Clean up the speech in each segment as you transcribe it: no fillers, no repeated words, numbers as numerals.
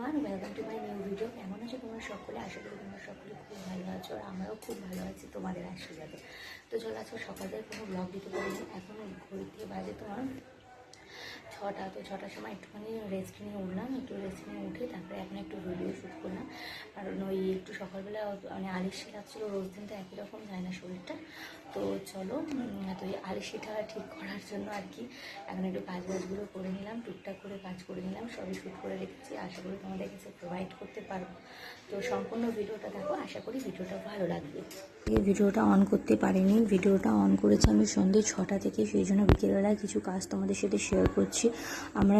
Everyone, welcome to my new video. কেমন আছো তোমরা সকলে? আশা করি তোমরা সকলে খুব ভালো আছো, আর আমরাও খুব ভালো আছি তোমাদের আশীর্বাদে। তো চলো আজকে সকালে কোনো ব্লগ দিতে পারিনি, এখন ঘড়িতে বাজে তোমার 6টা। তো 6টার সময় একটুখানি রেস্ট নিয়ে উঠলাম, একটু রেস্ট নিয়ে উঠে তারপরে এখন একটু ভিডিও শ্যুট করলাম। কারণ ওই একটু সকালবেলা মানে আলিশি লাগছিলো, রোজ দিন তো একই রকম যায় না শরীরটা। তো চলো, তো এই আলিশিটা ঠিক করার জন্য আর কি এখন একটু কাজগুলো করে নিলাম, টুকটাক করে কাজ করে নিলাম, সবই শ্যুট করে রেখেছি। আশা করি তোমাদের কাছে প্রোভাইড করতে পারবো। তো সম্পূর্ণ ভিডিওটা দেখো, আশা করি ভিডিওটা ভালো লাগবে। এই ভিডিওটা অন করতে পারিনি, ভিডিওটা অন করেছি আমি সন্ধ্যে 6টা থেকে, সেই জন্য বিকেলবেলায় কিছু কাজ তোমাদের সাথে শেয়ার করছি। আমরা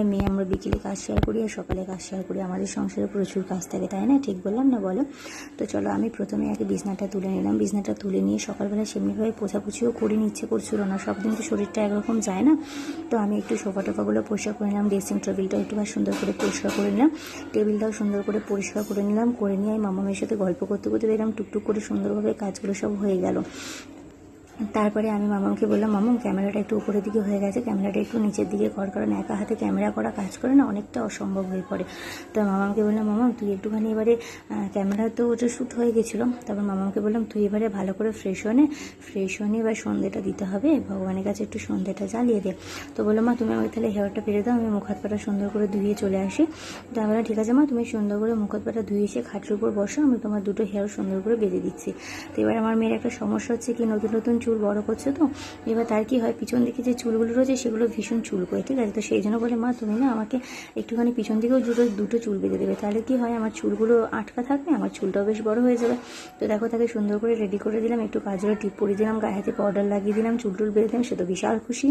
বিকেলে কাজ শেয়ার করি আর সকালে কাজ শেয়ার করি। আমাদের সংসারে প্রচুর কাজ থাকে, তাই না? ঠিক বললাম না বলো? তো চলো, আমি প্রথমে আগে বিছনাটা তুলে নিলাম। বিছনাটা তুলে নিয়ে সকালবেলা সেমনিভাবে পোছাপুছিও করে নিচ্ছে, করছিল না, সব দিন তো শরীরটা একরকম যায় না। তো আমি একটু সোফা টোফাগুলো পরিষ্কার করে নিলাম, ড্রেসিং টেবিলটা একটু সুন্দর করে পরিষ্কার করে নিলাম, টেবিলটাও সুন্দর করে পরিষ্কার করে নিলাম। করে নিয়ে আমি মামামের সাথে গল্প করতে করতে দেখলাম টুকটুক করে সুন্দরভাবে কাজগুলো সব হয়ে গেল। তারপরে আমি মামাকে বললাম, মামাম ক্যামেরাটা একটু উপরের দিকে হয়ে গেছে, ক্যামেরাটা একটু নিচের দিকে কর, কারণ একা হাতে ক্যামেরা করা কাজ করে না অনেকটা অসম্ভব হয়ে পড়ে। তো মামাকে বললাম, মামাম তুই একটুখানি এবারে ক্যামেরা তো ওটা শ্যুট হয়ে গেছিলো, তারপর মামাকে বললাম তুই এবারে ভালো করে ফ্রেশ হয়ে এবার সন্ধ্যেটা দিতে হবে, ভগবানের কাছে একটু সন্ধ্যেটা জ্বালিয়ে দে। তো বললো, মা তুমি আমাকে তাহলে হেয়ারটা ফেলে দাও, আমি মুখ হাত পাটা সুন্দর করে ধুয়ে চলে আসি। তো আমি বললাম ঠিক আছে মা, তুমি সুন্দর করে মুখ হাত পাটা ধুয়ে এসে খাটের উপর বসো, আমি তোমার দুটো হেয়ার সুন্দর করে বেঁধে দিচ্ছি। তো এবার আমার মেয়ের একটা সমস্যা হচ্ছে কি, নতুন নতুন চুল বড় করছে, তো এবার তার কি হয়, পিছন দিকে যে চুলগুলো রয়েছে সেগুলো ভীষণ চুল করে, ঠিক আছে? তো সেই জন্য বলে, মা তুমি না আমাকে একটুখানি পিছন দিকেও দুটো চুল বেঁধে দেবে, তাহলে কি হয় আমার চুলগুলো আটকা থাকবে, আমার চুলটাও বেশ বড় হয়ে যাবে। তো দেখো, তাকে সুন্দর করে রেডি করে দিলাম, একটু কাজলে টিপ পরিয়ে দিলাম, গায়ে হাতে পাউডার লাগিয়ে দিলাম, চুল বেঁধে দিলাম, সে তো বিশাল খুশি।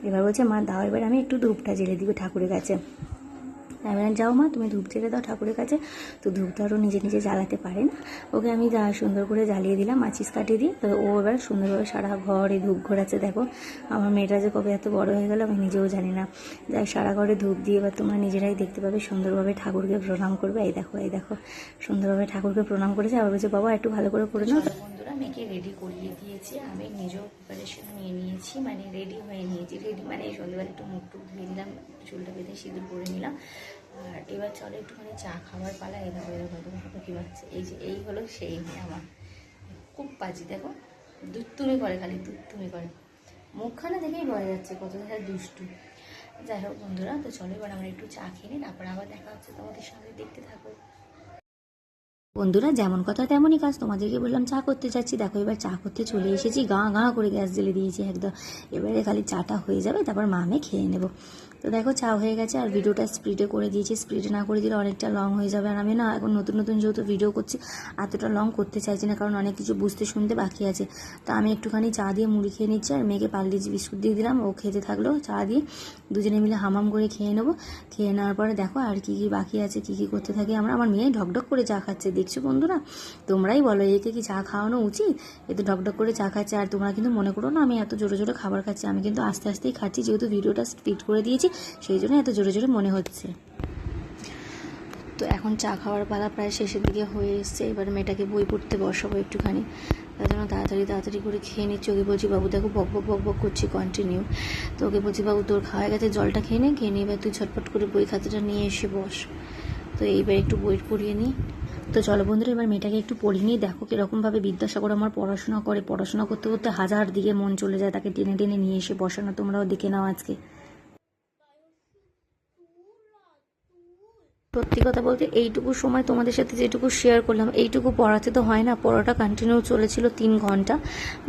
এবার বলছে, মা দাও এবার আমি একটু ধূপটা জ্বেলে দিব ঠাকুরের কাছে। আমি যাও মা, তুমি ধূপ জ্বেলে দাও ঠাকুরের কাছে। তো ধূপ তো আরও নিজে জ্বালাতে পারে না, ওকে আমি সুন্দর করে জ্বালিয়ে দিলাম মাচিস কাটিয়ে দিয়ে। তো ও এবার সুন্দরভাবে সারা ঘরে ধূপ ঘোরাচ্ছে। দেখো আমার মেয়েটা যে কবে এত বড় হয়ে গেল আমি নিজেও জানি না। যাই সারা ঘরে ধূপ দিয়ে এবার তোমরা নিজেরাই দেখতে পাবে, সুন্দরভাবে ঠাকুরকে প্রণাম করবে। এই দেখো সুন্দরভাবে ঠাকুরকে প্রণাম করেছে। আবার বলছে বাবা একটু ভালো করে করে নাও। বন্ধুরা, মেয়েকে রেডি করিয়ে দিয়েছি, আমি নিজেও প্রিপারেশন নিয়ে নিয়েছি, মানে রেডি হয়ে নিয়েছি। রেডি মানে এই সন্ধ্যেবেলা একটু মুখ টুক ধুয়ে নিলাম, চুলটা বেঁধে সিঁদুর করে নিলাম। আর এবার চলো একটুখানি চা খাবার পালা। এরকম কী বাচ্চা, এই হলো সেই মেয়ে আমার, খুব বাজি। দেখো দুত্তুমি করে, খালি দুত্তুমি করে, মুখখানা দেখেই বোঝা যাচ্ছে কত দুষ্টু। যাই হোক বন্ধুরা, তো চলো এবার আমরা একটু চা খেয়ে নিই, তারপর আবার দেখা হচ্ছে তোমাদের সঙ্গে, দেখতে থাকো। বন্ধুরা, যেমন কথা তেমনই কাজ, তোমাদেরকে বললাম চা করতে যাচ্ছি। দেখো এবার চা করতে চলে এসেছি, গা করে গ্যাস জ্বেলে দিয়েছি একদম। এবারে খালি চাটা হয়ে যাবে, তারপর মামে খেয়ে নেবো। তো দেখো চা হয়ে গেছে, আর ভিডিওটা স্পিডে করে দিয়েছি, স্পিডে না করে দিলে অনেকটা লং হয়ে যাবে। আর আমি না এখন নতুন যেহেতু ভিডিও করছি, এতটা লং করতে চাইছি না, কারণ অনেক কিছু বুঝতে শুনতে বাকি আছে। তো আমি একটুখানি চা দিয়ে মুড়ি খেয়ে নিচ্ছি, আর মেয়েকে পার্লেজি বিস্কুট দিয়ে দিলাম, ও খেতে থাকলো চা দিয়ে। দুজনে মিলে হামাম করে খেয়ে নেবো। খেয়ে নেওয়ার পরে দেখো আর কি বাকি আছে, কি করতে থাকি আমরা। আমার মেয়ে ঢকঢক করে চা খাচ্ছে, দেখছো বন্ধুরা? তোমরাই বলো একে কি চা খাওয়ানো উচিত? এ তো ঢকঢক করে চা খাচ্ছে। আর তোমরা কিন্তু মনে করো না আমি এত জোরে খাবার খাচ্ছি, আমি কিন্তু আস্তে আস্তেই খাচ্ছি, যেহেতু ভিডিওটা স্পিড করে দিয়েছি সেই জন্য এত জোরে মনে হচ্ছে। তো এখন চা খাওয়ার পালা প্রায় শেষের দিকে হয়ে এসছে। এবার মেয়েটাকে বই পড়তে বসাবো একটুখানি, তার জন্য তাড়াতাড়ি করে খেয়ে নিচ্ছি। ওকে বলছি বাবু দেখো বক বক করছি কন্টিনিউ। তো ওকে বলছি বাবু তোর খাওয়া গেছে, জলটা খেয়ে নিয়ে এবার তুই ঝটপট করে বই খাতাটা নিয়ে এসে বস। তো এইবার একটু বই পড়িয়ে নিই। তো চলো বন্ধুরা, এবার মেয়েটাকে একটু পড়িয়ে নিই। দেখো কীরকমভাবে বিদ্যাসাগর আমার পড়াশোনা করে, পড়াশোনা করতে করতে হাজার দিকে মন চলে যায়, তাকে টেনে নিয়ে এসে বসানো। তোমরাও দেখে নাও আজকে। সত্যি কথা বলতে এইটুকু সময় তোমাদের সাথে যেটুকু শেয়ার করলাম, এইটুকু পড়াতে তো হয় না, পড়াটা কন্টিনিউ চলেছিল 3 ঘন্টা।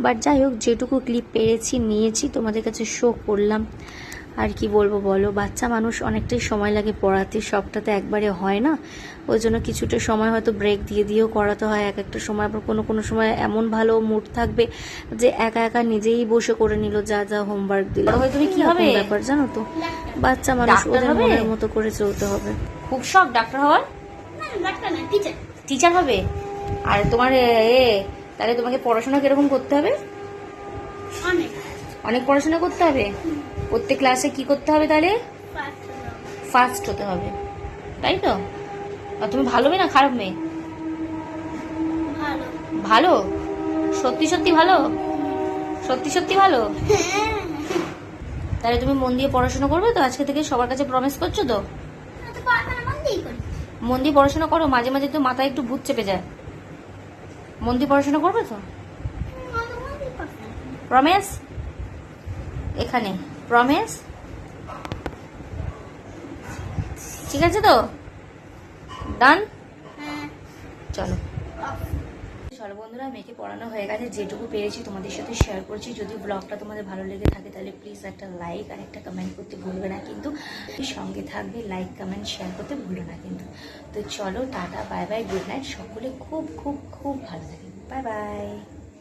বাট যাই হোক, যেটুকু ক্লিপ পেরেছি নিয়েছি, তোমাদের কাছে শো করলাম। আর কি বলবো বলো, বাচ্চা মানুষ অনেকটাই সময় লাগে পড়াতে, সবটা তো একবারে হয় না। ওই জন্য কিছুটা সময় হয়তো ব্রেক দিয়েও করাতে হয়। একটা সময় আবার কোনো সময় এমন ভালো মুড থাকবে যে একা নিজেই বসে করে নিল যা হোমওয়ার্ক দিল। তুমি কি হবে ব্যাপার জানো তো, বাচ্চা মানুষ, ওদের মনের মতো করে চলতে হবে। খুব শখ ডাক্তার হওয়ার? টিচার হবে? আর তোমার তাহলে তোমাকে পড়াশোনা কিরকম করতে হবে? অনেক পড়াশোনা করতে হবে। প্রত্যেক ক্লাসে কি করতে হবে তাহলে? ফার্স্ট হতে হবে, তাই তো? আর তুমি ভালো মেয়ে না খারাপ মেয়ে? ভালো, সত্যি ভালো, সত্যি ভালো। তাহলে তুমি মন দিয়ে পড়াশোনা করবে তো? আজকে থেকে সবার কাছে প্রমিস করছো তো? মন দিয়ে পড়াশোনা করো, মাঝে মাঝে তো মাথায় একটু ভূত চেপে যায়। মন দিয়ে পড়াশোনা করবে তো? প্রমিস? এখানে প্রমিস? ঠিক আছে তো? ডান? চলো চলো বন্ধুরা, মেয়েকে পড়ানো হয়ে গেছে, যেটুকু পেরেছি তোমাদের সাথে শেয়ার করছি। যদি ব্লগটা তোমাদের ভালো লেগে থাকে তাহলে প্লিজ একটা লাইক আর একটা কমেন্ট করতে ভুলবে না কিন্তু। সঙ্গে থাকবে, লাইক কমেন্ট শেয়ার করতে ভুলবে না কিন্তু। তো চলো, tata, bye bye, good night. সকলে খুব খুব খুব ভালো থাকবে। Bye bye.